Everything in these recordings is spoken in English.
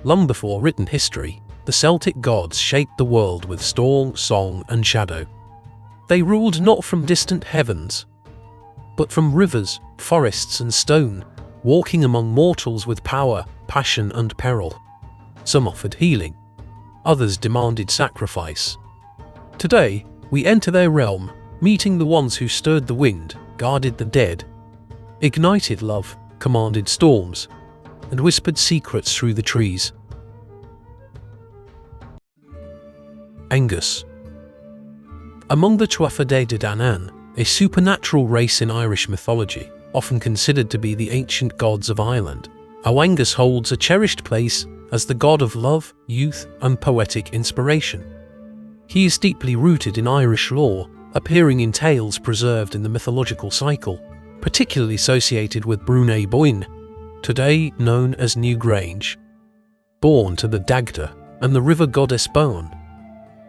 Long before written history, the Celtic gods shaped the world with storm, song, and shadow. They ruled not from distant heavens, but from rivers, forests, and stone, walking among mortals with power, passion, and peril. Some offered healing, others demanded sacrifice. Today, we enter their realm, meeting the ones who stirred the wind, guarded the dead, ignited love, commanded storms, and whispered secrets through the trees. Angus. Among the Tuatha de Danann, a supernatural race in Irish mythology, often considered to be the ancient gods of Ireland, Angus holds a cherished place as the god of love, youth, and poetic inspiration. He is deeply rooted in Irish lore, appearing in tales preserved in the mythological cycle, particularly associated with Brunei Boann, today known as Newgrange. Born to the Dagda and the river goddess Boann,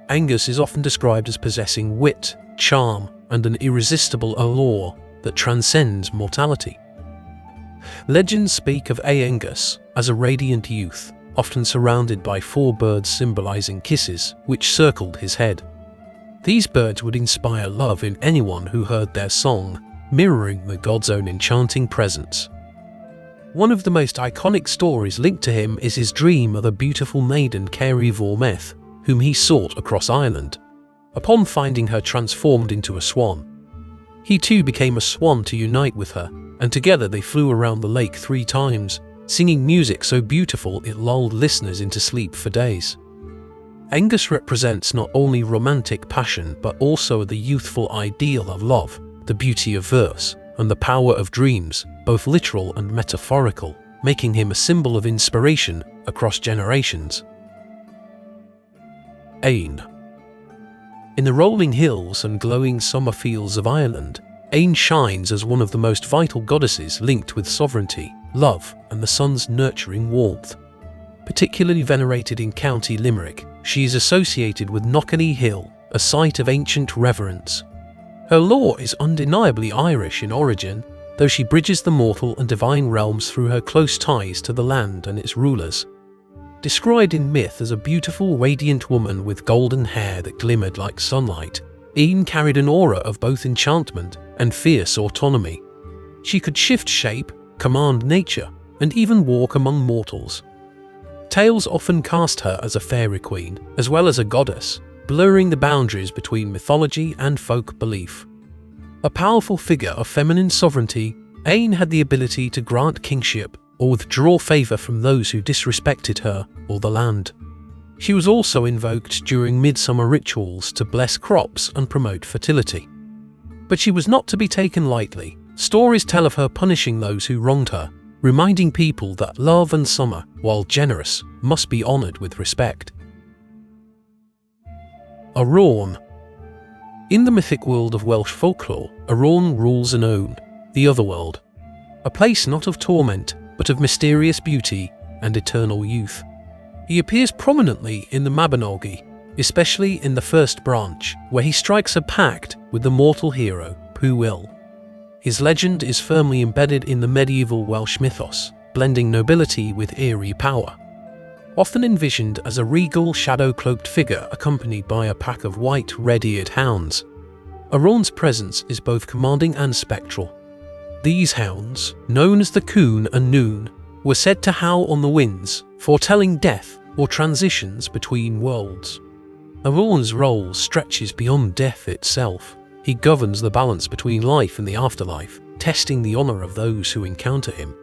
Angus is often described as possessing wit, charm, and an irresistible allure that transcends mortality. Legends speak of Angus as a radiant youth, often surrounded by 4 birds symbolizing kisses which circled his head. These birds would inspire love in anyone who heard their song, mirroring the god's own enchanting presence. One of the most iconic stories linked to him is his dream of a beautiful maiden Ceri Vormeth, whom he sought across Ireland. Upon finding her transformed into a swan, he too became a swan to unite with her, and together they flew around the lake 3 times, singing music so beautiful it lulled listeners into sleep for days. Angus represents not only romantic passion but also the youthful ideal of love, the beauty of verse, and the power of dreams, both literal and metaphorical, making him a symbol of inspiration across generations. Áine. In the rolling hills and glowing summer fields of Ireland, Áine shines as one of the most vital goddesses linked with sovereignty, love, and the sun's nurturing warmth. Particularly venerated in County Limerick, she is associated with Knockanee Hill, a site of ancient reverence. Her lore is undeniably Irish in origin, though she bridges the mortal and divine realms through her close ties to the land and its rulers. Described in myth as a beautiful, radiant woman with golden hair that glimmered like sunlight, Áine carried an aura of both enchantment and fierce autonomy. She could shift shape, command nature, and even walk among mortals. Tales often cast her as a fairy queen, as well as a goddess, blurring the boundaries between mythology and folk belief. A powerful figure of feminine sovereignty, Áine had the ability to grant kingship or withdraw favour from those who disrespected her or the land. She was also invoked during midsummer rituals to bless crops and promote fertility. But she was not to be taken lightly. Stories tell of her punishing those who wronged her, reminding people that love and summer, while generous, must be honoured with respect. Arawn. In the mythic world of Welsh folklore, Arawn rules Arawn, the otherworld, a place not of torment, but of mysterious beauty and eternal youth. He appears prominently in the Mabinogi, especially in the first branch, where he strikes a pact with the mortal hero, Pwyll. His legend is firmly embedded in the medieval Welsh mythos, blending nobility with eerie power. Often envisioned as a regal, shadow-cloaked figure accompanied by a pack of white, red-eared hounds, Arawn's presence is both commanding and spectral. These hounds, known as the Coon and Noon, were said to howl on the winds, foretelling death or transitions between worlds. Arawn's role stretches beyond death itself. He governs the balance between life and the afterlife, testing the honour of those who encounter him.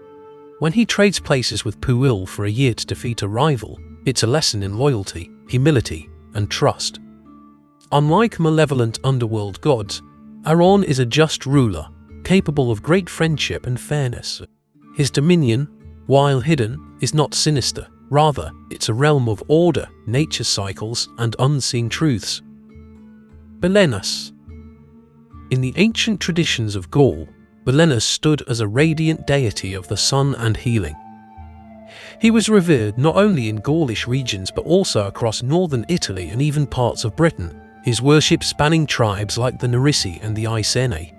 When he trades places with Pwyll for a year to defeat a rival, it's a lesson in loyalty, humility, and trust. Unlike malevolent underworld gods, Arawn is a just ruler, capable of great friendship and fairness. His dominion, while hidden, is not sinister. Rather, it's a realm of order, nature cycles, and unseen truths. Belenus. In the ancient traditions of Gaul, Belenus stood as a radiant deity of the sun and healing. He was revered not only in Gaulish regions but also across northern Italy and even parts of Britain, his worship spanning tribes like the Nerissi and the Iceni.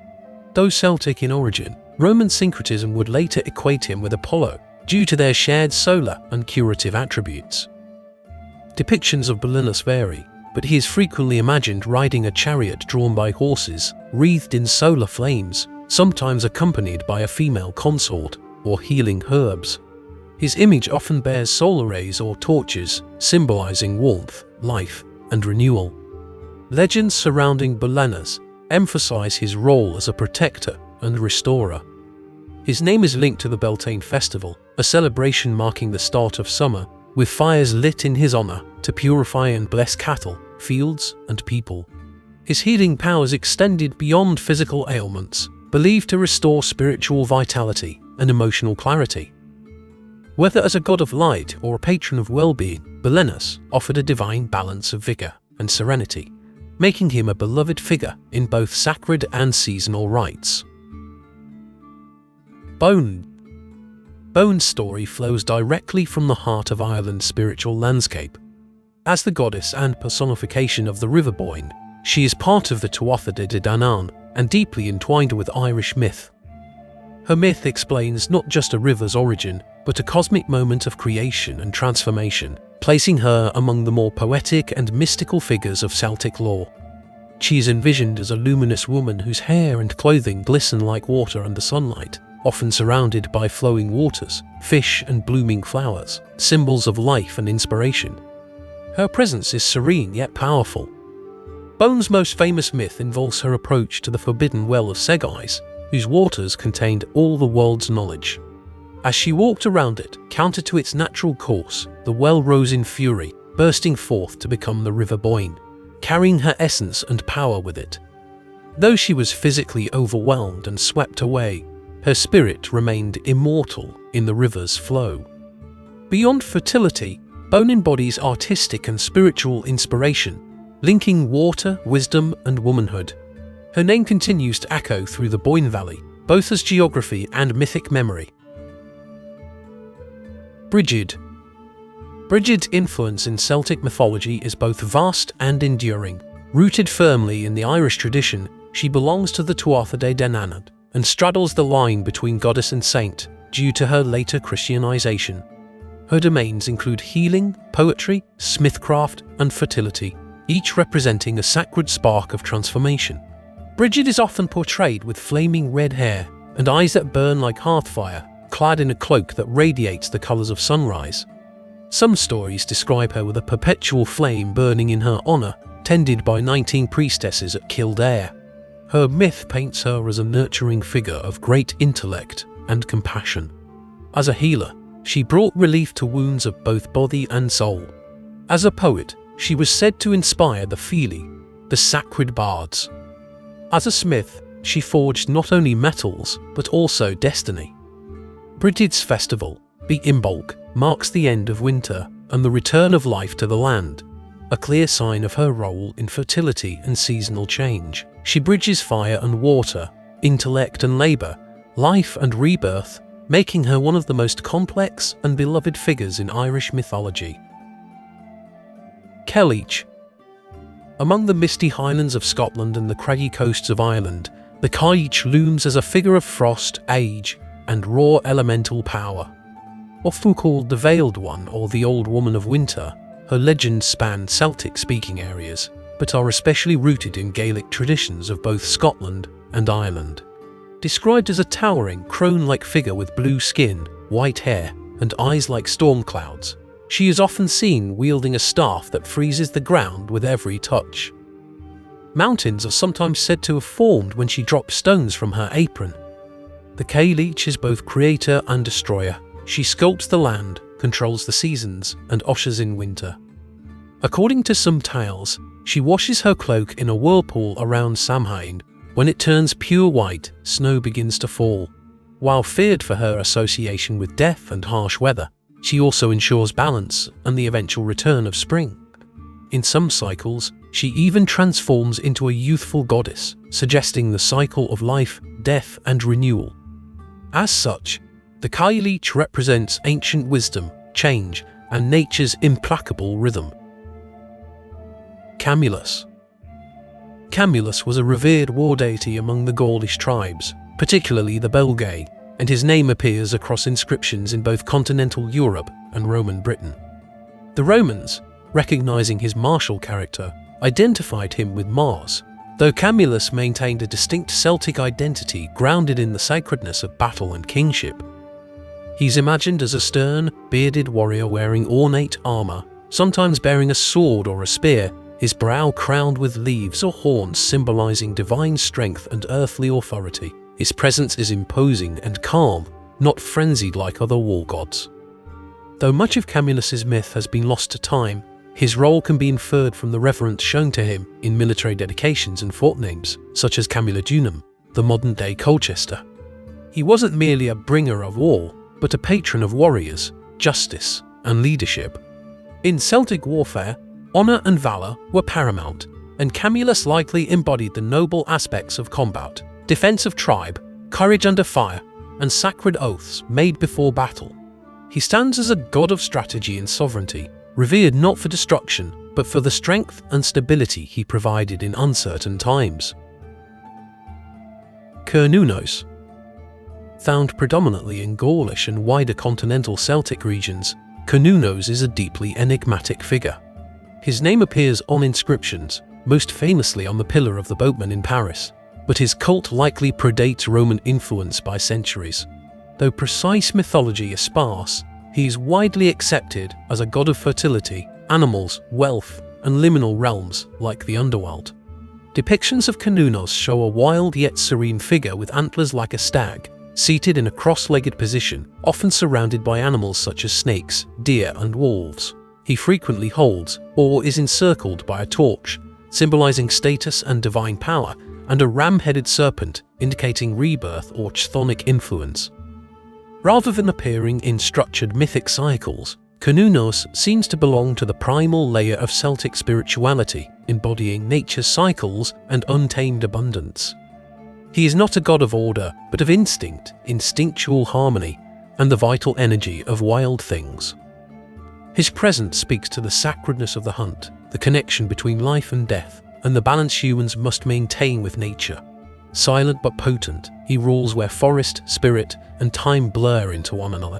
Though Celtic in origin, Roman syncretism would later equate him with Apollo, due to their shared solar and curative attributes. Depictions of Belenus vary, but he is frequently imagined riding a chariot drawn by horses, wreathed in solar flames, sometimes accompanied by a female consort, or healing herbs. His image often bears solar rays or torches, symbolizing warmth, life, and renewal. Legends surrounding Belenus emphasize his role as a protector and restorer. His name is linked to the Beltane festival, a celebration marking the start of summer, with fires lit in his honor to purify and bless cattle, fields, and people. His healing powers extended beyond physical ailments, believed to restore spiritual vitality and emotional clarity. Whether as a god of light or a patron of well-being, Belenus offered a divine balance of vigor and serenity, making him a beloved figure in both sacred and seasonal rites. Boann's story flows directly from the heart of Ireland's spiritual landscape. As the goddess and personification of the River Boyne, she is part of the Tuatha de Danann and deeply entwined with Irish myth. Her myth explains not just a river's origin, but a cosmic moment of creation and transformation, placing her among the more poetic and mystical figures of Celtic lore. She is envisioned as a luminous woman whose hair and clothing glisten like water under sunlight, often surrounded by flowing waters, fish and blooming flowers, symbols of life and inspiration. Her presence is serene yet powerful. Boann's most famous myth involves her approach to the forbidden well of Celtic, whose waters contained all the world's knowledge. As she walked around it, counter to its natural course, the well rose in fury, bursting forth to become the River Boyne, carrying her essence and power with it. Though she was physically overwhelmed and swept away, her spirit remained immortal in the river's flow. Beyond fertility, Boann embodies artistic and spiritual inspiration, linking water, wisdom, and womanhood. Her name continues to echo through the Boyne Valley, both as geography and mythic memory. Brigid's influence in Celtic mythology is both vast and enduring. Rooted firmly in the Irish tradition, she belongs to the Tuatha de Danann and straddles the line between goddess and saint due to her later Christianization. Her domains include healing, poetry, smithcraft, and fertility, each representing a sacred spark of transformation. Brigid is often portrayed with flaming red hair and eyes that burn like hearthfire, clad in a cloak that radiates the colours of sunrise. Some stories describe her with a perpetual flame burning in her honour, tended by 19 priestesses at Kildare. Her myth paints her as a nurturing figure of great intellect and compassion. As a healer, she brought relief to wounds of both body and soul. As a poet, she was said to inspire the Fili, the sacred bards. As a smith, she forged not only metals, but also destiny. Brigid's festival, the Imbolc, marks the end of winter and the return of life to the land, a clear sign of her role in fertility and seasonal change. She bridges fire and water, intellect and labour, life and rebirth, making her one of the most complex and beloved figures in Irish mythology. Cailleach. Among the misty highlands of Scotland and the craggy coasts of Ireland, the Cailleach looms as a figure of frost, age, and raw elemental power. Often called the Veiled One or the Old Woman of Winter, her legends span Celtic-speaking areas, but are especially rooted in Gaelic traditions of both Scotland and Ireland. Described as a towering, crone-like figure with blue skin, white hair, and eyes like storm clouds, she is often seen wielding a staff that freezes the ground with every touch. Mountains are sometimes said to have formed when she dropped stones from her apron. The Cailleach is both creator and destroyer. She sculpts the land, controls the seasons, and ushers in winter. According to some tales, she washes her cloak in a whirlpool around Samhain. When it turns pure white, snow begins to fall. While feared for her association with death and harsh weather, she also ensures balance and the eventual return of spring. In some cycles, she even transforms into a youthful goddess, suggesting the cycle of life, death, and renewal. As such, the Cailleach represents ancient wisdom, change, and nature's implacable rhythm. Camulus. Camulus was a revered war deity among the Gaulish tribes, particularly the Belgae, and his name appears across inscriptions in both continental Europe and Roman Britain. The Romans, recognizing his martial character, identified him with Mars, though Camulus maintained a distinct Celtic identity grounded in the sacredness of battle and kingship. He's imagined as a stern, bearded warrior wearing ornate armor, sometimes bearing a sword or a spear, his brow crowned with leaves or horns symbolizing divine strength and earthly authority. His presence is imposing and calm, not frenzied like other war gods. Though much of Camulus's myth has been lost to time, his role can be inferred from the reverence shown to him in military dedications and fort names, such as Camulodunum, the modern-day Colchester. He wasn't merely a bringer of war, but a patron of warriors, justice, and leadership. In Celtic warfare, honour and valour were paramount, and Camulus likely embodied the noble aspects of combat, defence of tribe, courage under fire, and sacred oaths made before battle. He stands as a god of strategy and sovereignty, revered not for destruction, but for the strength and stability he provided in uncertain times. Cernunnos. Found predominantly in Gaulish and wider continental Celtic regions, Cernunnos is a deeply enigmatic figure. His name appears on inscriptions, most famously on the Pillar of the Boatman in Paris, but his cult likely predates Roman influence by centuries. Though precise mythology is sparse, he is widely accepted as a god of fertility, animals, wealth, and liminal realms like the underworld. Depictions of Cernunnos show a wild yet serene figure with antlers like a stag, seated in a cross-legged position, often surrounded by animals such as snakes, deer, and wolves. He frequently holds or is encircled by a torch, symbolizing status and divine power, and a ram-headed serpent, indicating rebirth or chthonic influence. Rather than appearing in structured mythic cycles, Cernunnos seems to belong to the primal layer of Celtic spirituality, embodying nature's cycles and untamed abundance. He is not a god of order, but of instinct, instinctual harmony, and the vital energy of wild things. His presence speaks to the sacredness of the hunt, the connection between life and death, and the balance humans must maintain with nature. Silent but potent, he rules where forest, spirit, and time blur into one another.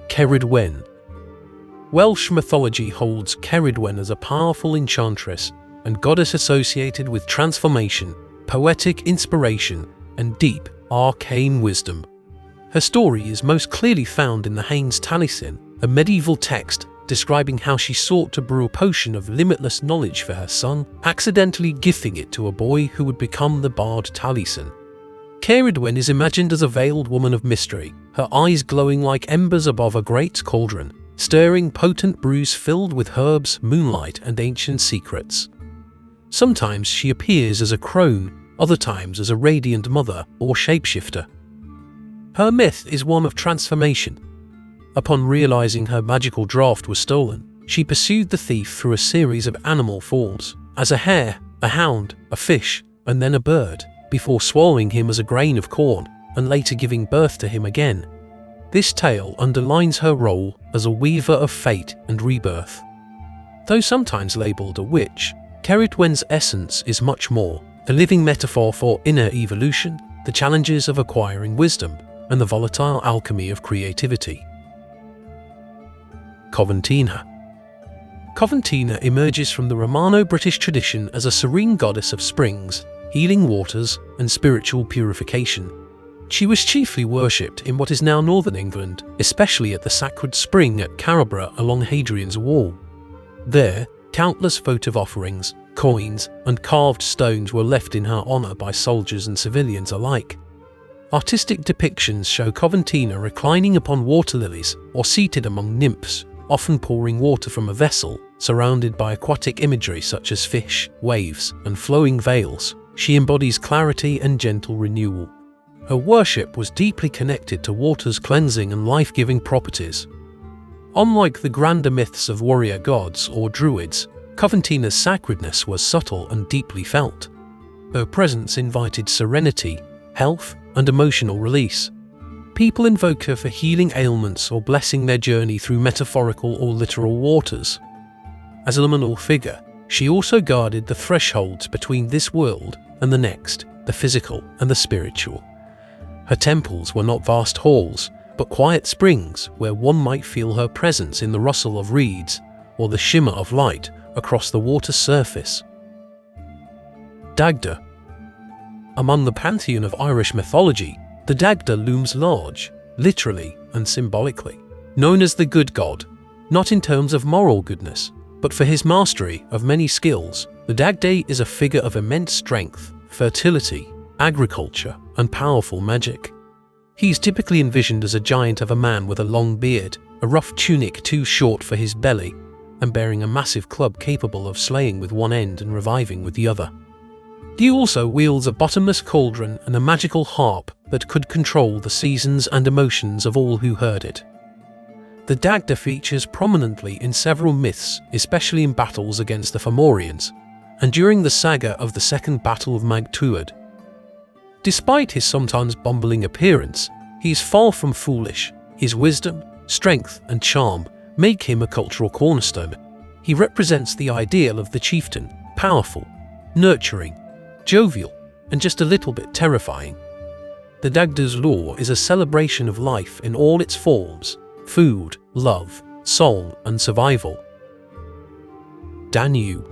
Ceridwen. Welsh mythology holds Ceridwen as a powerful enchantress and goddess associated with transformation, poetic inspiration, and deep, arcane wisdom. Her story is most clearly found in the Hain's Talisin, a medieval text describing how she sought to brew a potion of limitless knowledge for her son, accidentally gifting it to a boy who would become the bard Talisin. Ceridwen is imagined as a veiled woman of mystery, her eyes glowing like embers above a great cauldron, stirring potent brews filled with herbs, moonlight, and ancient secrets. Sometimes she appears as a crone, other times as a radiant mother or shapeshifter. Her myth is one of transformation. Upon realizing her magical draught was stolen, she pursued the thief through a series of animal forms, as a hare, a hound, a fish, and then a bird, before swallowing him as a grain of corn and later giving birth to him again. This tale underlines her role as a weaver of fate and rebirth. Though sometimes labelled a witch, Ceridwen's essence is much more, a living metaphor for inner evolution, the challenges of acquiring wisdom, and the volatile alchemy of creativity. Coventina. Coventina emerges from the Romano-British tradition as a serene goddess of springs, healing waters, and spiritual purification. She was chiefly worshipped in what is now northern England, especially at the sacred spring at Carraborough along Hadrian's Wall. There, countless votive offerings, coins, and carved stones were left in her honour by soldiers and civilians alike. Artistic depictions show Coventina reclining upon water lilies or seated among nymphs, often pouring water from a vessel, surrounded by aquatic imagery such as fish, waves, and flowing veils. She embodies clarity and gentle renewal. Her worship was deeply connected to water's cleansing and life-giving properties. Unlike the grander myths of warrior gods or druids, Coventina's sacredness was subtle and deeply felt. Her presence invited serenity, health, and emotional release. People invoke her for healing ailments or blessing their journey through metaphorical or literal waters. As a liminal figure, she also guarded the thresholds between this world and the next, the physical and the spiritual. Her temples were not vast halls, but quiet springs where one might feel her presence in the rustle of reeds or the shimmer of light across the water's surface. Dagda. Among the pantheon of Irish mythology, the Dagda looms large, literally and symbolically. Known as the good god, not in terms of moral goodness, but for his mastery of many skills, the Dagda is a figure of immense strength, fertility, agriculture, and powerful magic. He is typically envisioned as a giant of a man with a long beard, a rough tunic too short for his belly, and bearing a massive club capable of slaying with one end and reviving with the other. He also wields a bottomless cauldron and a magical harp that could control the seasons and emotions of all who heard it. The Dagda features prominently in several myths, especially in battles against the Fomorians, and during the saga of the Second Battle of Mag Tuath. Despite his sometimes bumbling appearance, he is far from foolish. His wisdom, strength, and charm make him a cultural cornerstone. He represents the ideal of the chieftain, powerful, nurturing, jovial, and just a little bit terrifying. The Dagda's lore is a celebration of life in all its forms: food, love, song, and survival. Danu.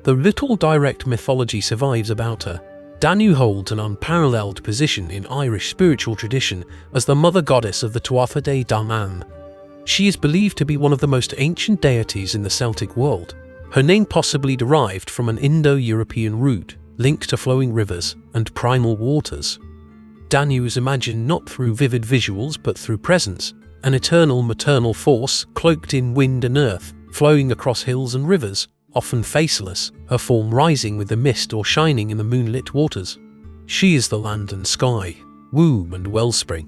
Though little direct mythology survives about her, Danu holds an unparalleled position in Irish spiritual tradition as the mother goddess of the Tuatha De Danann. She is believed to be one of the most ancient deities in the Celtic world, her name possibly derived from an Indo-European root linked to flowing rivers and primal waters. Danu is imagined not through vivid visuals but through presence, an eternal maternal force cloaked in wind and earth, flowing across hills and rivers, often faceless, her form rising with the mist or shining in the moonlit waters. She is the land and sky, womb and wellspring.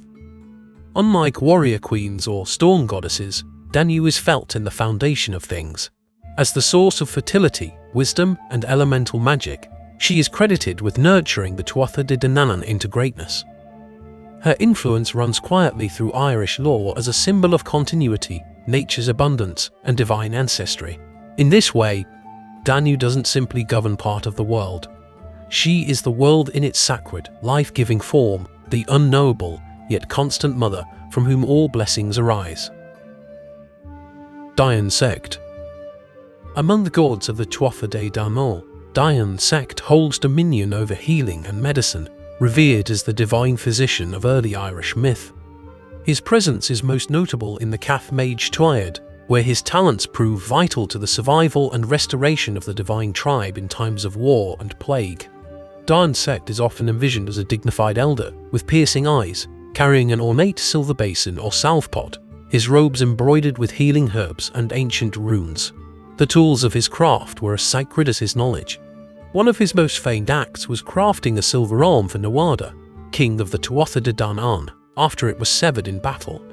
Unlike warrior queens or storm goddesses, Danu is felt in the foundation of things. As the source of fertility, wisdom, and elemental magic, she is credited with nurturing the Tuatha De Danann into greatness. Her influence runs quietly through Irish lore as a symbol of continuity, nature's abundance, and divine ancestry. In this way, Danu doesn't simply govern part of the world. She is the world in its sacred, life-giving form, the unknowable, yet constant mother from whom all blessings arise. Dian Cecht. Among the gods of the Tuatha De Danann, Dian Cecht holds dominion over healing and medicine, revered as the divine physician of early Irish myth. His presence is most notable in the Cath Mage Triad, where his talents prove vital to the survival and restoration of the divine tribe in times of war and plague. Dian Cecht is often envisioned as a dignified elder, with piercing eyes, carrying an ornate silver basin or salve pot, his robes embroidered with healing herbs and ancient runes. The tools of his craft were as sacred as his knowledge. One of his most famed acts was crafting a silver arm for Nuada, king of the Tuatha De Danann, after it was severed in battle.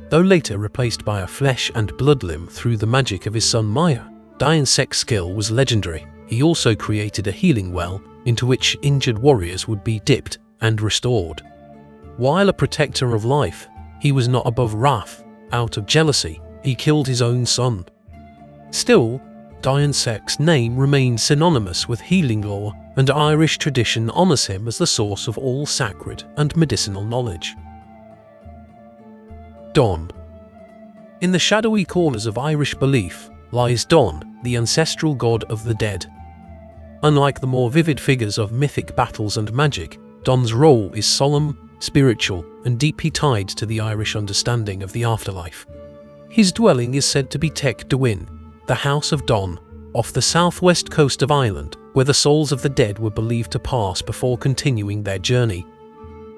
Though later replaced by a flesh and blood limb through the magic of his son Maya, Dian Cecht's skill was legendary. He also created a healing well into which injured warriors would be dipped and restored. While a protector of life, he was not above wrath. Out of jealousy, he killed his own son. Still, Dian Cecht's name remains synonymous with healing lore, and Irish tradition honours him as the source of all sacred and medicinal knowledge. Donn. In the shadowy corners of Irish belief lies Donn, the ancestral god of the dead. Unlike the more vivid figures of mythic battles and magic, Donn's role is solemn, spiritual, and deeply tied to the Irish understanding of the afterlife. His dwelling is said to be Tech Dwyn, the House of Donn, off the southwest coast of Ireland, where the souls of the dead were believed to pass before continuing their journey.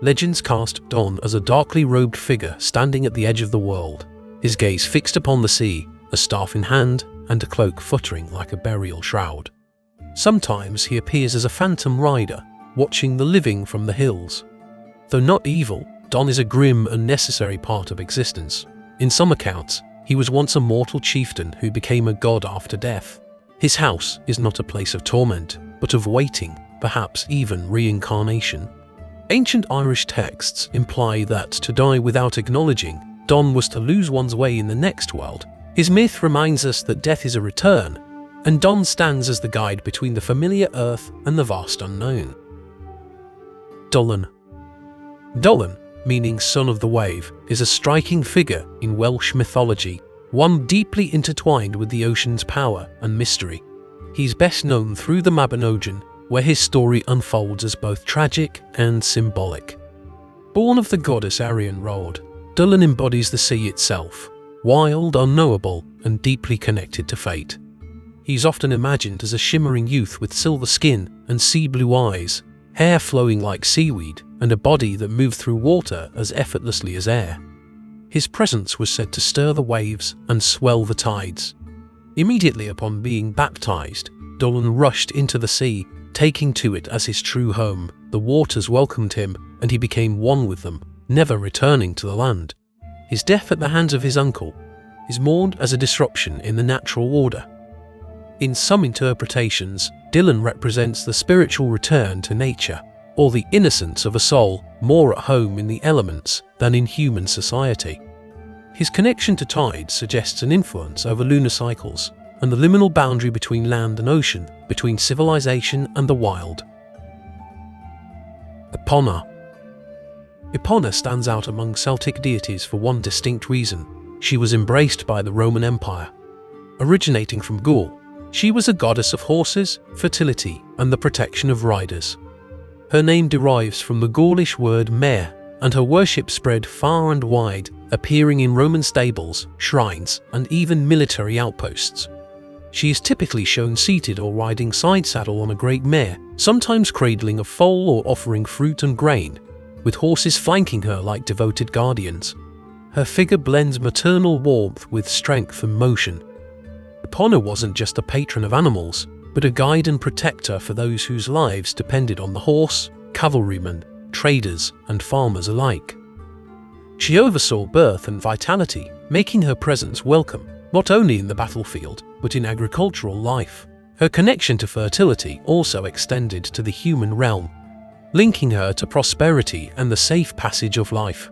Legends cast Donn as a darkly robed figure standing at the edge of the world, his gaze fixed upon the sea, a staff in hand, and a cloak fluttering like a burial shroud. Sometimes he appears as a phantom rider, watching the living from the hills. Though not evil, Donn is a grim and necessary part of existence. In some accounts, he was once a mortal chieftain who became a god after death. His house is not a place of torment, but of waiting, perhaps even reincarnation. Ancient Irish texts imply that to die without acknowledging Donn was to lose one's way in the next world. His myth reminds us that death is a return, and Donn stands as the guide between the familiar earth and the vast unknown. Dollan. Donn, meaning son of the wave, is a striking figure in Welsh mythology, one deeply intertwined with the ocean's power and mystery. He's best known through the Mabinogion, where his story unfolds as both tragic and symbolic. Born of the goddess Arawn Rod, Donn embodies the sea itself, wild, unknowable, and deeply connected to fate. He's often imagined as a shimmering youth with silver skin and sea-blue eyes, hair flowing like seaweed, and a body that moved through water as effortlessly as air. His presence was said to stir the waves and swell the tides. Immediately upon being baptized, Donn rushed into the sea, taking to it as his true home. The waters welcomed him, and he became one with them, never returning to the land. His death at the hands of his uncle is mourned as a disruption in the natural order. In some interpretations, Donn represents the spiritual return to nature, or the innocence of a soul more at home in the elements than in human society. His connection to tides suggests an influence over lunar cycles and the liminal boundary between land and ocean, between civilization and the wild. Epona. Epona stands out among Celtic deities for one distinct reason. She was embraced by the Roman Empire. Originating from Gaul, she was a goddess of horses, fertility, and the protection of riders. Her name derives from the Gaulish word mare, and her worship spread far and wide, appearing in Roman stables, shrines, and even military outposts. She is typically shown seated or riding side saddle on a great mare, sometimes cradling a foal or offering fruit and grain, with horses flanking her like devoted guardians. Her figure blends maternal warmth with strength and motion. Epona wasn't just a patron of animals, but a guide and protector for those whose lives depended on the horse, cavalrymen, traders, and farmers alike. She oversaw birth and vitality, making her presence welcome, not only in the battlefield, but in agricultural life. Her connection to fertility also extended to the human realm, linking her to prosperity and the safe passage of life.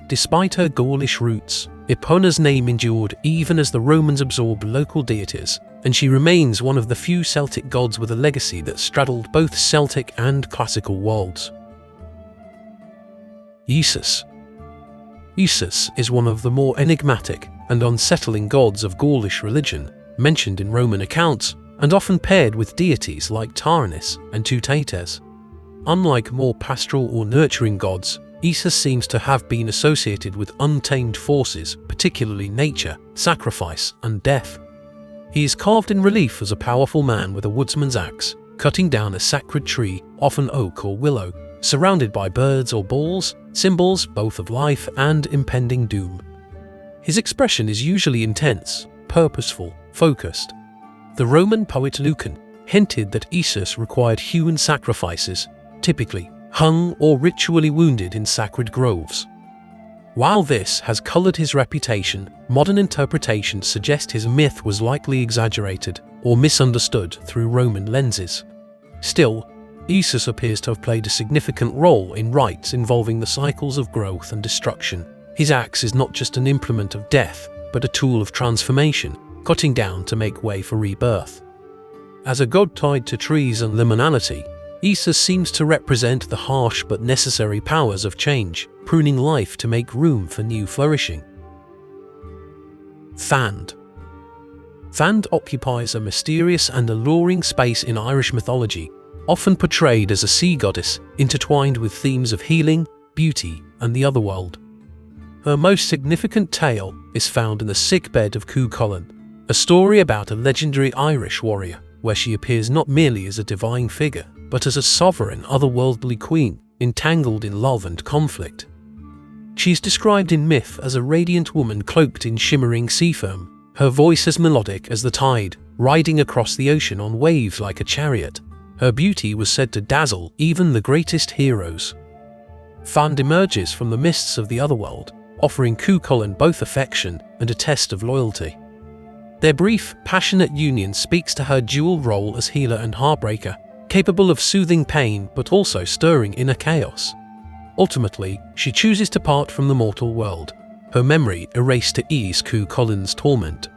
Despite her Gaulish roots, Epona's name endured even as the Romans absorbed local deities, and she remains one of the few Celtic gods with a legacy that straddled both Celtic and classical worlds. Esus. Esus is one of the more enigmatic and unsettling gods of Gaulish religion, mentioned in Roman accounts and often paired with deities like Cernunnos and Teutates. Unlike more pastoral or nurturing gods, Esus seems to have been associated with untamed forces, particularly nature, sacrifice, and death. He is carved in relief as a powerful man with a woodsman's axe, cutting down a sacred tree, often oak or willow, surrounded by birds or bulls, symbols both of life and impending doom. His expression is usually intense, purposeful, focused. The Roman poet Lucan hinted that Esus required human sacrifices, typically hung or ritually wounded in sacred groves. While this has coloured his reputation, modern interpretations suggest his myth was likely exaggerated or misunderstood through Roman lenses. Still, Esus appears to have played a significant role in rites involving the cycles of growth and destruction. His axe is not just an implement of death, but a tool of transformation, cutting down to make way for rebirth. As a god tied to trees and liminality, Esus seems to represent the harsh but necessary powers of change, pruning life to make room for new flourishing. Thand. Thand occupies a mysterious and alluring space in Irish mythology, often portrayed as a sea goddess intertwined with themes of healing, beauty, and the otherworld. Her most significant tale is found in the Sickbed of Cú Chulainn, a story about a legendary Irish warrior, where she appears not merely as a divine figure, but as a sovereign otherworldly queen, entangled in love and conflict. She is described in myth as a radiant woman cloaked in shimmering sea foam, her voice as melodic as the tide, riding across the ocean on waves like a chariot. Her beauty was said to dazzle even the greatest heroes. Thand emerges from the mists of the otherworld, offering Cú Chulainn both affection and a test of loyalty. Their brief, passionate union speaks to her dual role as healer and heartbreaker, capable of soothing pain but also stirring inner chaos. Ultimately, she chooses to part from the mortal world, her memory erased to ease Cú Chulainn's torment.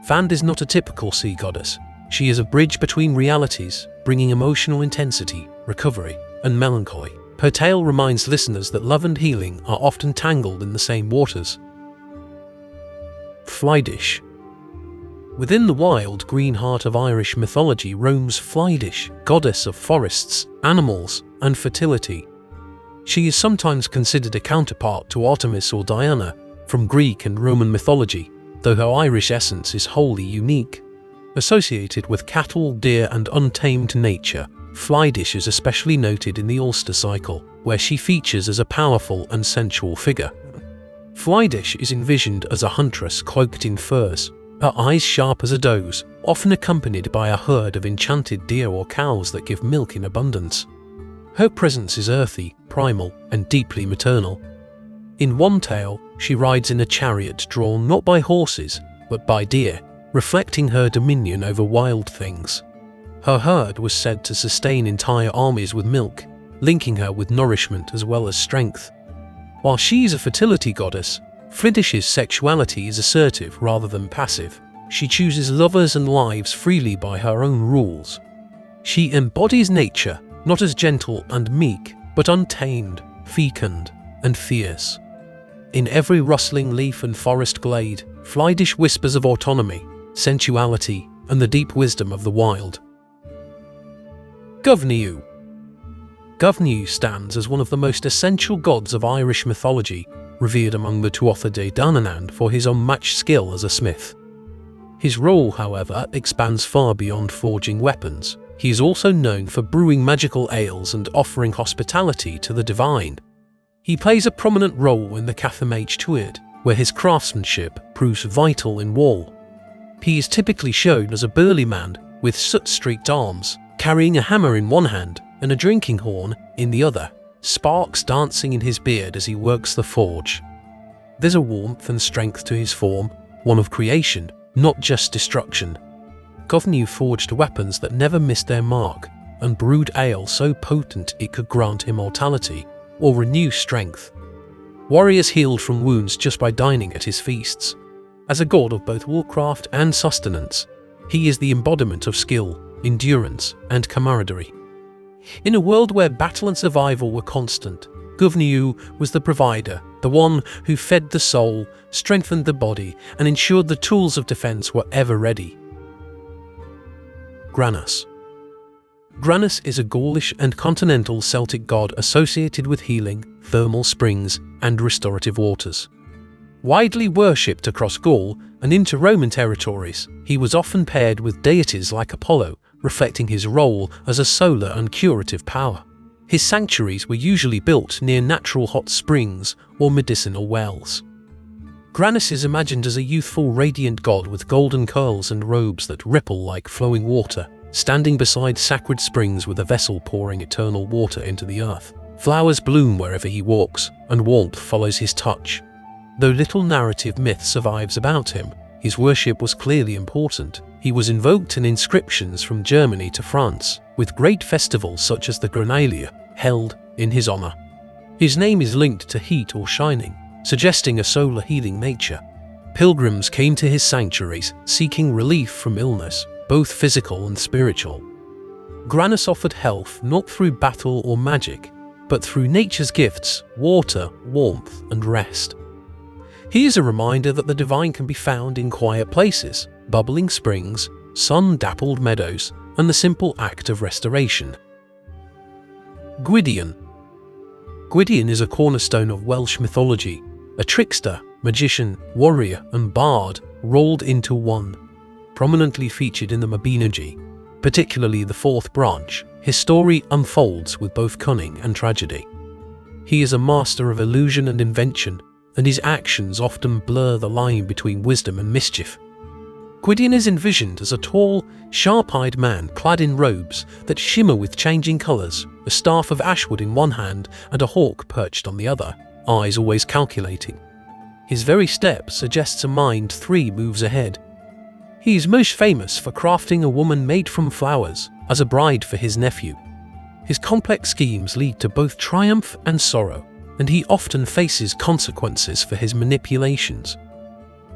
Thand is not a typical sea goddess. She is a bridge between realities, bringing emotional intensity, recovery, and melancholy. Her tale reminds listeners that love and healing are often tangled in the same waters. Flidais. Within the wild green heart of Irish mythology roams Flidais, goddess of forests, animals, and fertility. She is sometimes considered a counterpart to Artemis or Diana from Greek and Roman mythology, though her Irish essence is wholly unique. Associated with cattle, deer, and untamed nature, Flidais is especially noted in the Ulster cycle, where she features as a powerful and sensual figure. Flidais is envisioned as a huntress cloaked in furs, her eyes sharp as a doe's, often accompanied by a herd of enchanted deer or cows that give milk in abundance. Her presence is earthy, primal, and deeply maternal. In one tale, she rides in a chariot drawn not by horses, but by deer, reflecting her dominion over wild things. Her herd was said to sustain entire armies with milk, linking her with nourishment as well as strength. While she is a fertility goddess, Flidais' sexuality is assertive rather than passive. She chooses lovers and lives freely by her own rules. She embodies nature, not as gentle and meek, but untamed, fecund, and fierce. In every rustling leaf and forest glade, Flidais whispers of autonomy, sensuality, and the deep wisdom of the wild. Goibniu. Goibniu stands as one of the most essential gods of Irish mythology, revered among the Tuatha De Danann for his unmatched skill as a smith. His role, however, expands far beyond forging weapons. He is also known for brewing magical ales and offering hospitality to the divine. He plays a prominent role in the Cailleach Tuaid, where his craftsmanship proves vital in war. He is typically shown as a burly man with soot-streaked arms, carrying a hammer in one hand and a drinking horn in the other, sparks dancing in his beard as he works the forge. There's a warmth and strength to his form, one of creation, not just destruction. Goibniu forged weapons that never missed their mark, and brewed ale so potent it could grant immortality or renew strength. Warriors healed from wounds just by dining at his feasts. As a god of both warcraft and sustenance, he is the embodiment of skill, endurance, and camaraderie. In a world where battle and survival were constant, Goibniu was the provider, the one who fed the soul, strengthened the body, and ensured the tools of defense were ever ready. Grannus. Grannus is a Gaulish and continental Celtic god associated with healing, thermal springs, and restorative waters. Widely worshipped across Gaul and into Roman territories, he was often paired with deities like Apollo, reflecting his role as a solar and curative power. His sanctuaries were usually built near natural hot springs or medicinal wells. Grannus is imagined as a youthful, radiant god with golden curls and robes that ripple like flowing water, standing beside sacred springs with a vessel pouring eternal water into the earth. Flowers bloom wherever he walks, and warmth follows his touch. Though little narrative myth survives about him, his worship was clearly important. He was invoked in inscriptions from Germany to France, with great festivals such as the Grannailia held in his honor. His name is linked to heat or shining, suggesting a solar healing nature. Pilgrims came to his sanctuaries seeking relief from illness, both physical and spiritual. Grannus offered health not through battle or magic, but through nature's gifts, water, warmth, and rest. He is a reminder that the divine can be found in quiet places, bubbling springs, sun-dappled meadows, and the simple act of restoration. Gwydion. Gwydion is a cornerstone of Welsh mythology, a trickster, magician, warrior, and bard rolled into one. Prominently featured in the Mabinogi, particularly the fourth branch, his story unfolds with both cunning and tragedy. He is a master of illusion and invention, and his actions often blur the line between wisdom and mischief. Gwydion is envisioned as a tall, sharp-eyed man clad in robes that shimmer with changing colours, a staff of ashwood in one hand and a hawk perched on the other, eyes always calculating. His very step suggests a mind 3 moves ahead. He is most famous for crafting a woman made from flowers as a bride for his nephew. His complex schemes lead to both triumph and sorrow, and he often faces consequences for his manipulations.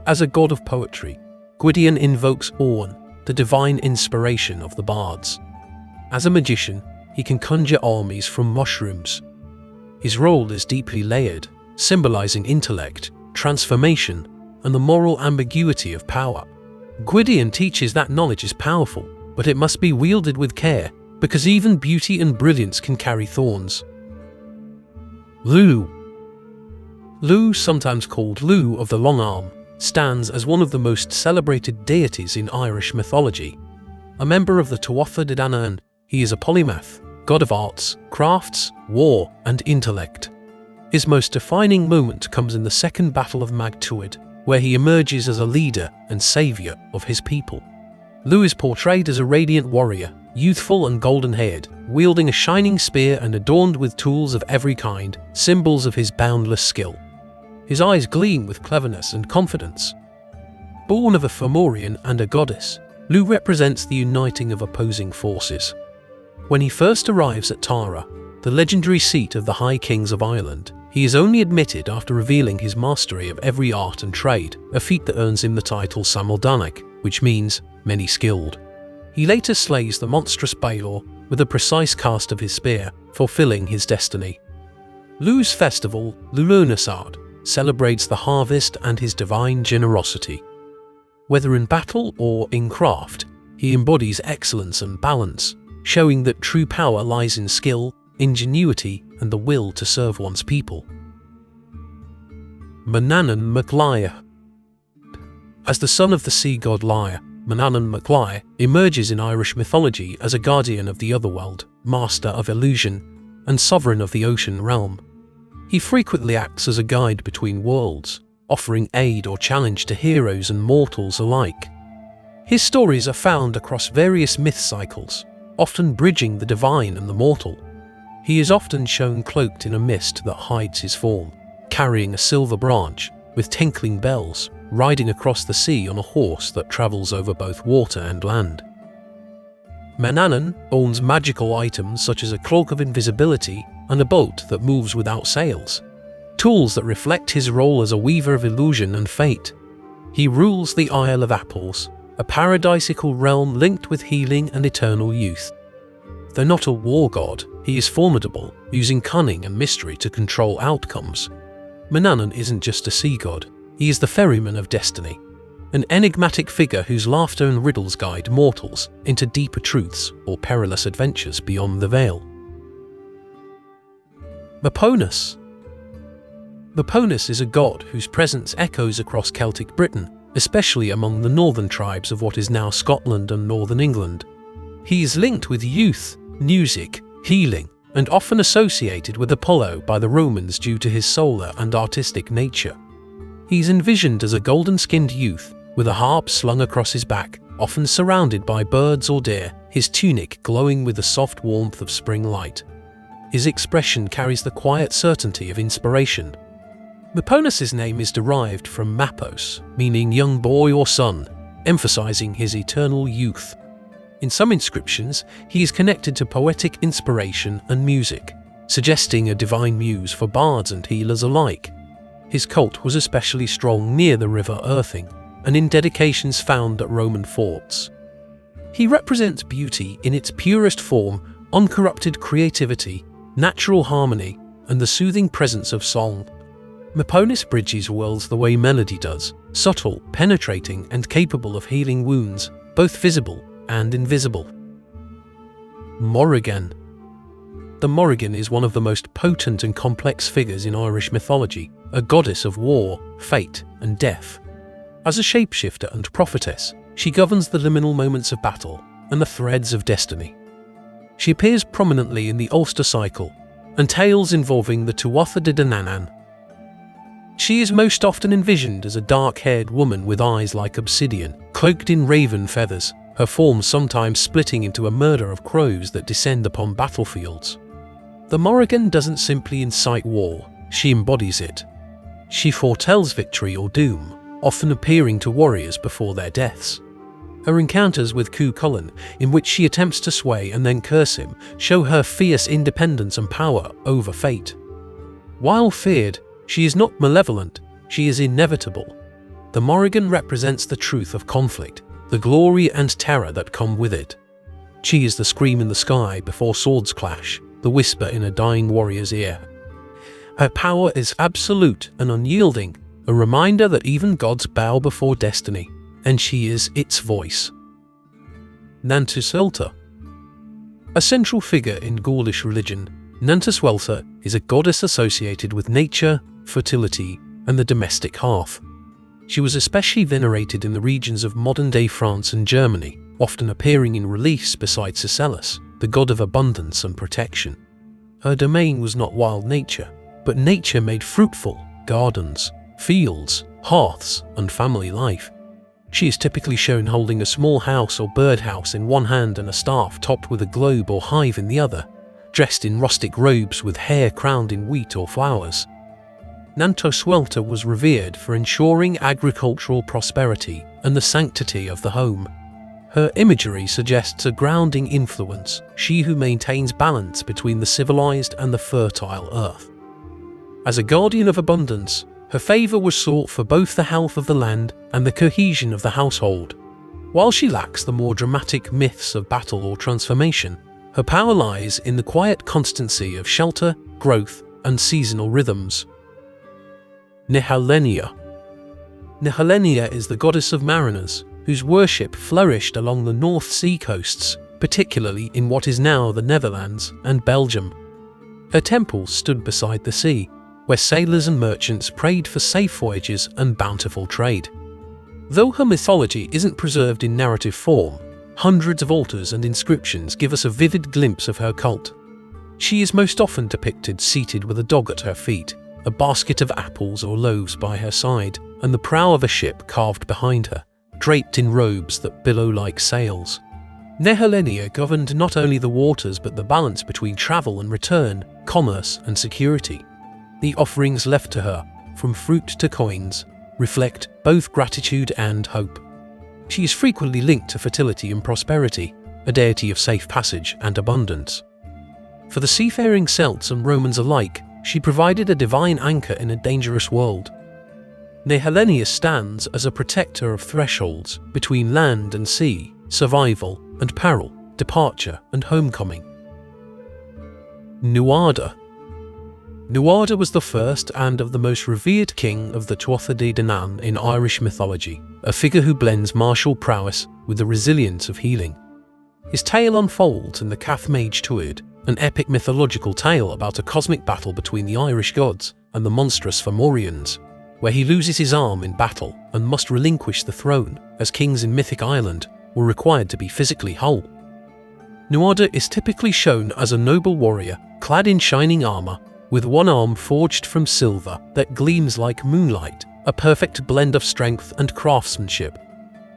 As a god of poetry, Gwydion invokes Áine, the divine inspiration of the bards. As a magician, he can conjure armies from mushrooms, His role is deeply layered, symbolizing intellect, transformation, and the moral ambiguity of power. Gwydion teaches that knowledge is powerful, but it must be wielded with care, because even beauty and brilliance can carry thorns. Lugh. Lugh, sometimes called Lugh of the Long Arm, stands as one of the most celebrated deities in Irish mythology. A member of the Tuatha De Danann, he is a polymath, god of arts, crafts, war, and intellect. His most defining moment comes in the Second Battle of Mag Tuaid, where he emerges as a leader and saviour of his people. Lugh is portrayed as a radiant warrior, youthful and golden-haired, wielding a shining spear and adorned with tools of every kind, symbols of his boundless skill. His eyes gleam with cleverness and confidence. Born of a Fomorian and a goddess, Lugh represents the uniting of opposing forces. When he first arrives at Tara, the legendary seat of the High Kings of Ireland, he is only admitted after revealing his mastery of every art and trade, a feat that earns him the title Samaldanic, which means many-skilled. He later slays the monstrous Baelor with a precise cast of his spear, fulfilling his destiny. Lugh's festival, Lulunasad, celebrates the harvest and his divine generosity. Whether in battle or in craft, he embodies excellence and balance, showing that true power lies in skill, ingenuity, and the will to serve one's people. Manannán mac Lir. As the son of the sea god Lir, Manannán mac Lir emerges in Irish mythology as a guardian of the otherworld, master of illusion, and sovereign of the ocean realm. He frequently acts as a guide between worlds, offering aid or challenge to heroes and mortals alike. His stories are found across various myth cycles, often bridging the divine and the mortal. He is often shown cloaked in a mist that hides his form, carrying a silver branch, with tinkling bells, riding across the sea on a horse that travels over both water and land. Manannán owns magical items such as a cloak of invisibility and a boat that moves without sails, tools that reflect his role as a weaver of illusion and fate. He rules the Isle of Apples, a paradisical realm linked with healing and eternal youth. Though not a war god, he is formidable, using cunning and mystery to control outcomes. Manannán isn't just a sea god, he is the ferryman of destiny, an enigmatic figure whose laughter and riddles guide mortals into deeper truths or perilous adventures beyond the veil. Maponus. Maponus is a god whose presence echoes across Celtic Britain, especially among the northern tribes of what is now Scotland and northern England. He is linked with youth, music, healing, and often associated with Apollo by the Romans due to his solar and artistic nature. He is envisioned as a golden-skinned youth with a harp slung across his back, often surrounded by birds or deer, his tunic glowing with the soft warmth of spring light. His expression carries the quiet certainty of inspiration. Maponus's name is derived from Mapos, meaning young boy or son, emphasizing his eternal youth. In some inscriptions, he is connected to poetic inspiration and music, suggesting a divine muse for bards and healers alike. His cult was especially strong near the river Irthing, and in dedications found at Roman forts. He represents beauty in its purest form, uncorrupted creativity, natural harmony, and the soothing presence of song. Maponus bridges worlds the way melody does, subtle, penetrating, and capable of healing wounds, both visible and invisible. Morrígan. The Morrígan is one of the most potent and complex figures in Irish mythology, a goddess of war, fate, and death. As a shapeshifter and prophetess, she governs the liminal moments of battle and the threads of destiny. She appears prominently in the Ulster cycle and tales involving the Tuatha De Danann. She is most often envisioned as a dark-haired woman with eyes like obsidian, cloaked in raven feathers, her form sometimes splitting into a murder of crows that descend upon battlefields. The Morrígan doesn't simply incite war, she embodies it. She foretells victory or doom, often appearing to warriors before their deaths. Her encounters with Cú Chulainn, in which she attempts to sway and then curse him, show her fierce independence and power over fate. While feared, she is not malevolent, she is inevitable. The Morrígan represents the truth of conflict, the glory and terror that come with it. She is the scream in the sky before swords clash, the whisper in a dying warrior's ear. Her power is absolute and unyielding, a reminder that even gods bow before destiny, and she is its voice. Nantosuelta. A central figure in Gaulish religion, Nantosuelta is a goddess associated with nature, fertility, and the domestic hearth. She was especially venerated in the regions of modern-day France and Germany, often appearing in reliefs beside Cecelus, the god of abundance and protection. Her domain was not wild nature, but nature made fruitful, gardens, fields, hearths, and family life. She is typically shown holding a small house or birdhouse in one hand and a staff topped with a globe or hive in the other, dressed in rustic robes with hair crowned in wheat or flowers. Nantosuelta was revered for ensuring agricultural prosperity and the sanctity of the home. Her imagery suggests a grounding influence, she who maintains balance between the civilized and the fertile earth. As a guardian of abundance, her favour was sought for both the health of the land and the cohesion of the household. While she lacks the more dramatic myths of battle or transformation, her power lies in the quiet constancy of shelter, growth, and seasonal rhythms. Nehalennia. Nehalennia is the goddess of mariners, whose worship flourished along the North Sea coasts, particularly in what is now the Netherlands and Belgium. Her temple stood beside the sea, where sailors and merchants prayed for safe voyages and bountiful trade. Though her mythology isn't preserved in narrative form, hundreds of altars and inscriptions give us a vivid glimpse of her cult. She is most often depicted seated with a dog at her feet, a basket of apples or loaves by her side, and the prow of a ship carved behind her, draped in robes that billow like sails. Nehalennia governed not only the waters but the balance between travel and return, commerce and security. The offerings left to her, from fruit to coins, reflect both gratitude and hope. She is frequently linked to fertility and prosperity, a deity of safe passage and abundance. For the seafaring Celts and Romans alike, she provided a divine anchor in a dangerous world. Nehalennia stands as a protector of thresholds between land and sea, survival and peril, departure and homecoming. Nuada. Nuada was the first and of the most revered king of the Tuatha De Danann in Irish mythology, a figure who blends martial prowess with the resilience of healing. His tale unfolds in the Cath Maige Tuaid, an epic mythological tale about a cosmic battle between the Irish gods and the monstrous Fomorians, where he loses his arm in battle and must relinquish the throne, as kings in mythic Ireland were required to be physically whole. Nuada is typically shown as a noble warrior, clad in shining armour, with one arm forged from silver that gleams like moonlight, a perfect blend of strength and craftsmanship.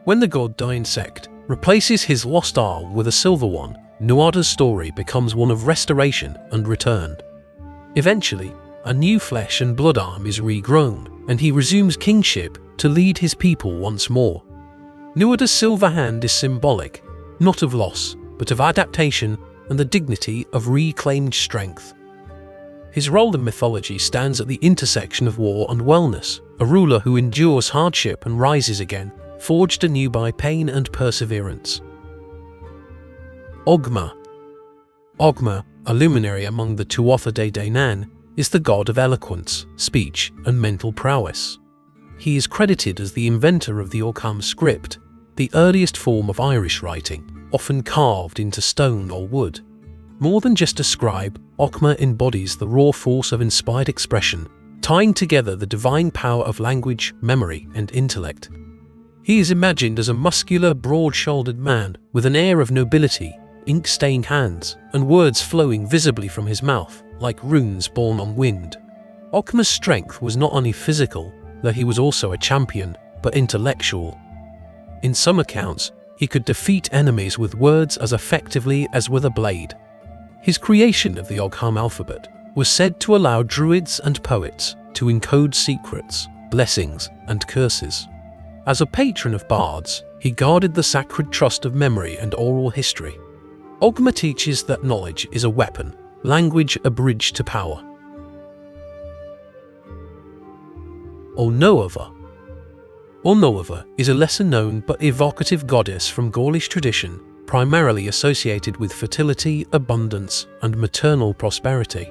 When the god Dian Cecht replaces his lost arm with a silver one, Nuada's story becomes one of restoration and return. Eventually, a new flesh and blood arm is regrown, and he resumes kingship to lead his people once more. Nuada's silver hand is symbolic, not of loss, but of adaptation and the dignity of reclaimed strength. His role in mythology stands at the intersection of war and wellness, a ruler who endures hardship and rises again, forged anew by pain and perseverance. Oghma. Oghma, a luminary among the Tuatha De Danann, is the god of eloquence, speech, and mental prowess. He is credited as the inventor of the Ogham script, the earliest form of Irish writing, often carved into stone or wood. More than just a scribe, Oghma embodies the raw force of inspired expression, tying together the divine power of language, memory, and intellect. He is imagined as a muscular, broad-shouldered man with an air of nobility, ink-stained hands, and words flowing visibly from his mouth, like runes borne on wind. Oghma's strength was not only physical, though he was also a champion, but intellectual. In some accounts, he could defeat enemies with words as effectively as with a blade. His creation of the Ogham alphabet was said to allow druids and poets to encode secrets, blessings, and curses. As a patron of bards, he guarded the sacred trust of memory and oral history. Oghma teaches that knowledge is a weapon, language a bridge to power. Onuava. Onuava is a lesser-known but evocative goddess from Gaulish tradition, primarily associated with fertility, abundance, and maternal prosperity.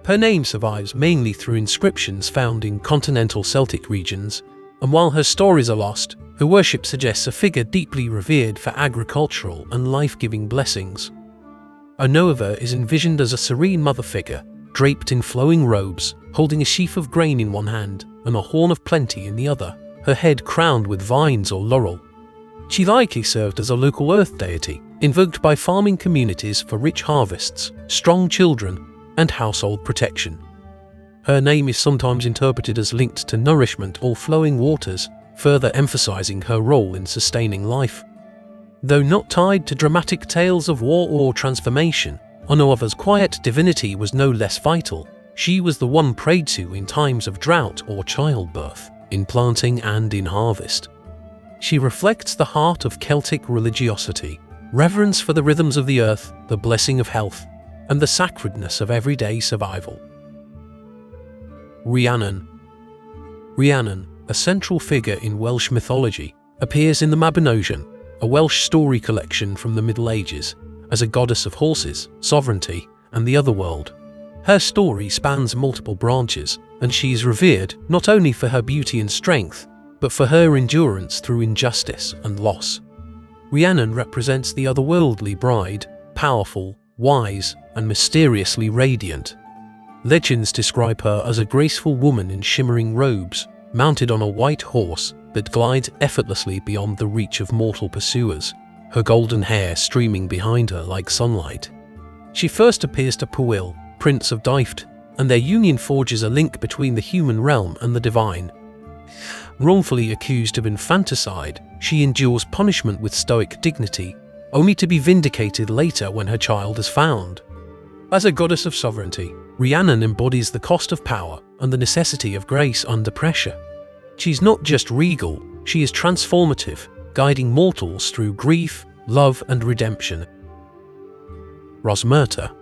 Her name survives mainly through inscriptions found in continental Celtic regions, and while her stories are lost, her worship suggests a figure deeply revered for agricultural and life-giving blessings. Onuava is envisioned as a serene mother figure, draped in flowing robes, holding a sheaf of grain in one hand and a horn of plenty in the other, her head crowned with vines or laurel. She likely served as a local earth deity, invoked by farming communities for rich harvests, strong children, and household protection. Her name is sometimes interpreted as linked to nourishment or flowing waters, further emphasizing her role in sustaining life. Though not tied to dramatic tales of war or transformation, Onuava's quiet divinity was no less vital. She was the one prayed to in times of drought or childbirth, in planting and in harvest. She reflects the heart of Celtic religiosity, reverence for the rhythms of the earth, the blessing of health, and the sacredness of everyday survival. Rhiannon. Rhiannon, a central figure in Welsh mythology, appears in the Mabinogion, a Welsh story collection from the Middle Ages, as a goddess of horses, sovereignty, and the otherworld. Her story spans multiple branches, and she is revered not only for her beauty and strength, but for her endurance through injustice and loss. Rhiannon represents the otherworldly bride, powerful, wise, and mysteriously radiant. Legends describe her as a graceful woman in shimmering robes, mounted on a white horse that glides effortlessly beyond the reach of mortal pursuers, her golden hair streaming behind her like sunlight. She first appears to Pwyll, Prince of Dyfed, and their union forges a link between the human realm and the divine. Wrongfully accused of infanticide, she endures punishment with stoic dignity, only to be vindicated later when her child is found. As a goddess of sovereignty, Rhiannon embodies the cost of power and the necessity of grace under pressure. She's not just regal, she is transformative, guiding mortals through grief, love, and redemption. Rosmerta.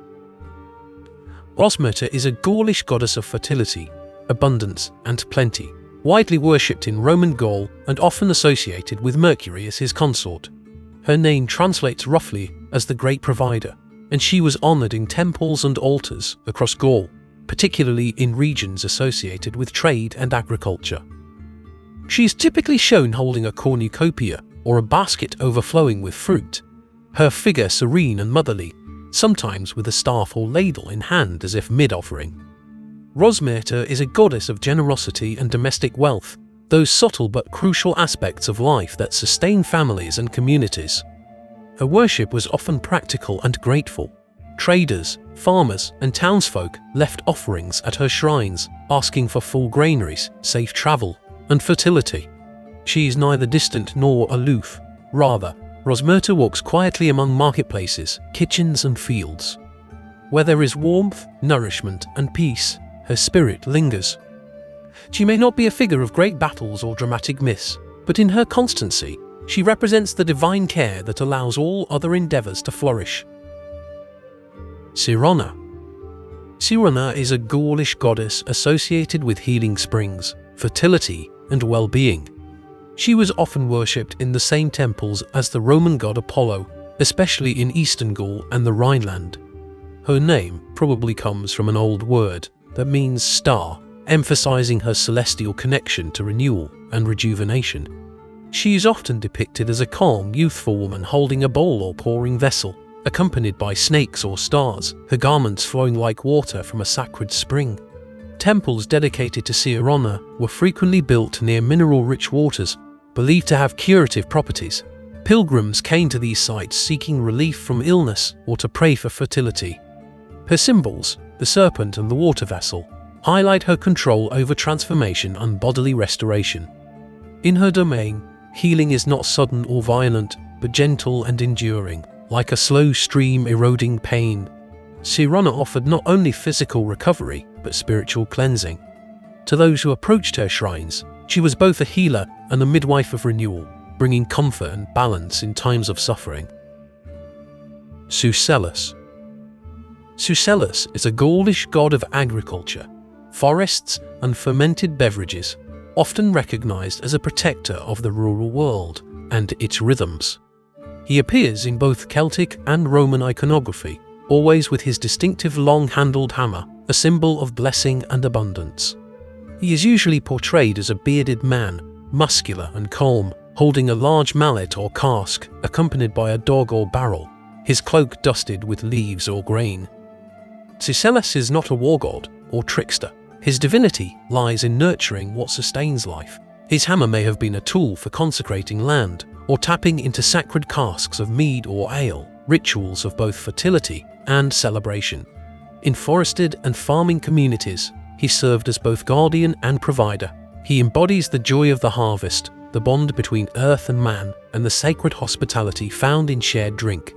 Rosmerta is a Gaulish goddess of fertility, abundance, and plenty, widely worshipped in Roman Gaul and often associated with Mercury as his consort. Her name translates roughly as the Great Provider, and she was honoured in temples and altars across Gaul, particularly in regions associated with trade and agriculture. She is typically shown holding a cornucopia or a basket overflowing with fruit, her figure serene and motherly, sometimes with a staff or ladle in hand as if mid-offering. Rosmerta is a goddess of generosity and domestic wealth, those subtle but crucial aspects of life that sustain families and communities. Her worship was often practical and grateful. Traders, farmers, and townsfolk left offerings at her shrines, asking for full granaries, safe travel, and fertility. She is neither distant nor aloof. Rather, Rosmerta walks quietly among marketplaces, kitchens, and fields. Where there is warmth, nourishment, and peace, her spirit lingers. She may not be a figure of great battles or dramatic myths, but in her constancy, she represents the divine care that allows all other endeavours to flourish. Cernunnos. Cernunnos is a Gaulish goddess associated with healing springs, fertility, and well-being. She was often worshipped in the same temples as the Roman god Apollo, especially in Eastern Gaul and the Rhineland. Her name probably comes from an old word that means star, emphasizing her celestial connection to renewal and rejuvenation. She is often depicted as a calm, youthful woman holding a bowl or pouring vessel, accompanied by snakes or stars, her garments flowing like water from a sacred spring. Temples dedicated to Cernunnos were frequently built near mineral-rich waters, believed to have curative properties. Pilgrims came to these sites seeking relief from illness or to pray for fertility. Her symbols, the serpent and the water vessel, highlight her control over transformation and bodily restoration. In her domain, healing is not sudden or violent, but gentle and enduring, like a slow stream eroding pain. Cernunnos offered not only physical recovery, but spiritual cleansing. To those who approached her shrines, she was both a healer and a midwife of renewal, bringing comfort and balance in times of suffering. Ceridwen. Ceridwen is a Gaulish god of agriculture, forests, and fermented beverages, often recognized as a protector of the rural world and its rhythms. He appears in both Celtic and Roman iconography, always with his distinctive long-handled hammer a symbol of blessing and abundance. He is usually portrayed as a bearded man, muscular and calm, holding a large mallet or cask, accompanied by a dog or barrel, his cloak dusted with leaves or grain. Ceridwen is not a war god or trickster. His divinity lies in nurturing what sustains life. His hammer may have been a tool for consecrating land or tapping into sacred casks of mead or ale, rituals of both fertility and celebration. In forested and farming communities, he served as both guardian and provider. He embodies the joy of the harvest, the bond between earth and man, and the sacred hospitality found in shared drink.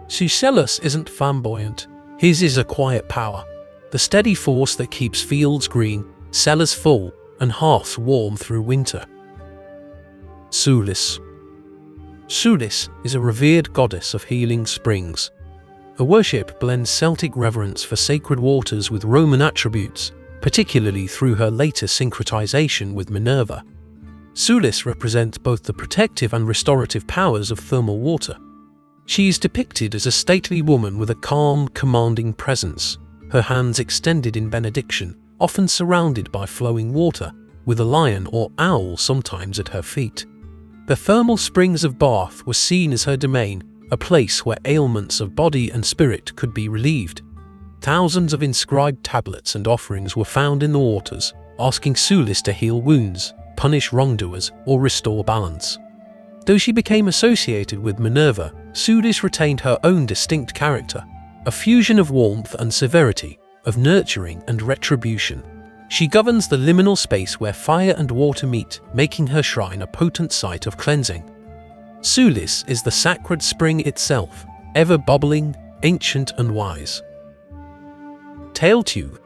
Ceridwen isn't flamboyant. His is a quiet power, the steady force that keeps fields green, cellars full, and hearths warm through winter. Ceridwen. Ceridwen is a revered goddess of healing springs. Her worship blends Celtic reverence for sacred waters with Roman attributes, particularly through her later syncretization with Minerva. Ceridwen represents both the protective and restorative powers of thermal water. She is depicted as a stately woman with a calm, commanding presence, her hands extended in benediction, often surrounded by flowing water, with a lion or owl sometimes at her feet. The thermal springs of Bath were seen as her domain, a place where ailments of body and spirit could be relieved. Thousands of inscribed tablets and offerings were found in the waters, asking Ceridwen to heal wounds, punish wrongdoers, or restore balance. Though she became associated with Minerva, Ceridwen retained her own distinct character, a fusion of warmth and severity, of nurturing and retribution. She governs the liminal space where fire and water meet, making her shrine a potent site of cleansing. Ceridwen is the sacred spring itself, ever bubbling, ancient and wise. Cailleach.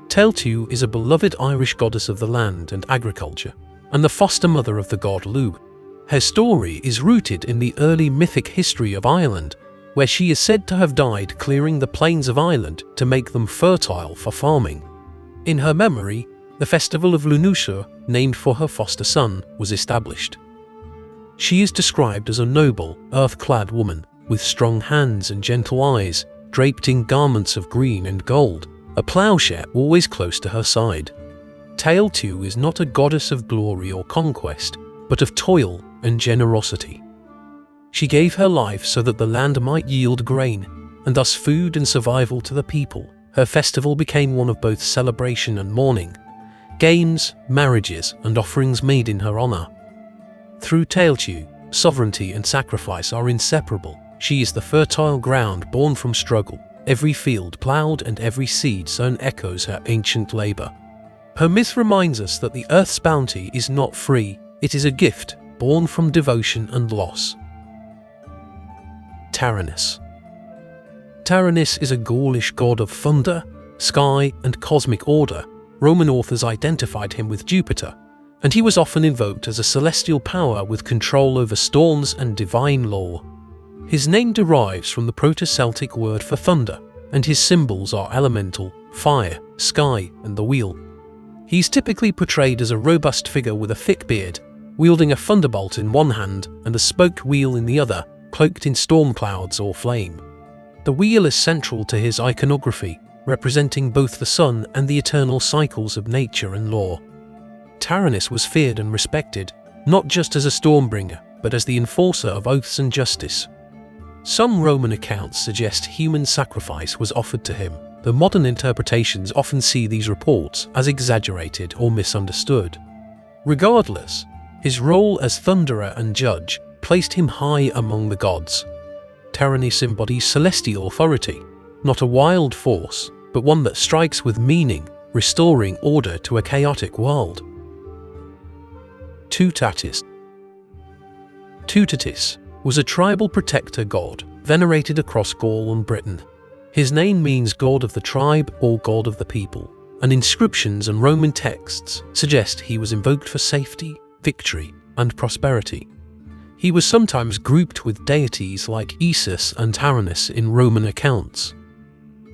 Cailleach is a beloved Irish goddess of the land and agriculture, and the foster mother of the god Lugh. Her story is rooted in the early mythic history of Ireland, where she is said to have died clearing the plains of Ireland to make them fertile for farming. In her memory, the festival of Lunusha, named for her foster son, was established. She is described as a noble, earth-clad woman, with strong hands and gentle eyes, draped in garments of green and gold, a ploughshare always close to her side. Cailleach is not a goddess of glory or conquest, but of toil and generosity. She gave her life so that the land might yield grain, and thus food and survival to the people. Her festival became one of both celebration and mourning, games, marriages, and offerings made in her honor. Through Cailleach, sovereignty and sacrifice are inseparable. She is the fertile ground born from struggle. Every field plowed and every seed sown echoes her ancient labor. Her myth reminds us that the earth's bounty is not free, it is a gift born from devotion and loss. Cernunnos. Cernunnos is a Gaulish god of thunder, sky, and cosmic order. Roman authors identified him with Jupiter, and he was often invoked as a celestial power with control over storms and divine law. His name derives from the Proto-Celtic word for thunder, and his symbols are elemental, fire, sky, and the wheel. He's typically portrayed as a robust figure with a thick beard, wielding a thunderbolt in one hand and a spoked wheel in the other, cloaked in storm clouds or flame. The wheel is central to his iconography, representing both the sun and the eternal cycles of nature and law. Cernunnos was feared and respected, not just as a stormbringer, but as the enforcer of oaths and justice. Some Roman accounts suggest human sacrifice was offered to him, though modern interpretations often see these reports as exaggerated or misunderstood. Regardless, his role as thunderer and judge placed him high among the gods. Cernunnos embodies celestial authority, not a wild force, but one that strikes with meaning, restoring order to a chaotic world. Tuatatis. Tuatatis was a tribal protector god venerated across Gaul and Britain. His name means god of the tribe or god of the people, and inscriptions and Roman texts suggest he was invoked for safety, victory, and prosperity. He was sometimes grouped with deities like Esus and Cernunnos in Roman accounts.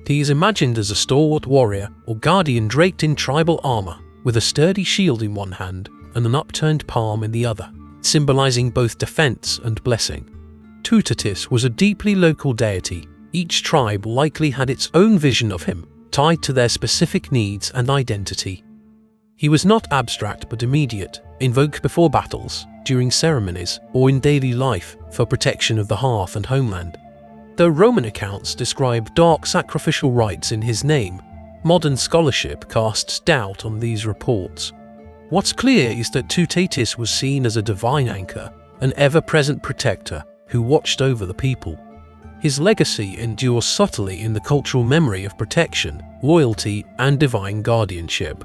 He is imagined as a stalwart warrior or guardian draped in tribal armor, with a sturdy shield in one hand and an upturned palm in the other, symbolizing both defense and blessing. Tuatatis was a deeply local deity. Each tribe likely had its own vision of him, tied to their specific needs and identity. He was not abstract but immediate, invoked before battles, during ceremonies, or in daily life for protection of the hearth and homeland. Though Roman accounts describe dark sacrificial rites in his name, modern scholarship casts doubt on these reports. What's clear is that Tutatis was seen as a divine anchor, an ever-present protector who watched over the people. His legacy endures subtly in the cultural memory of protection, loyalty, and divine guardianship.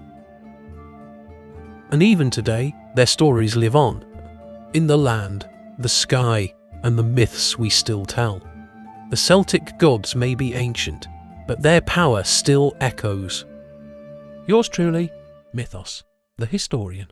And even today, their stories live on, in the land, the sky, and the myths we still tell. The Celtic gods may be ancient, but their power still echoes. Yours truly, Mythos, the historian.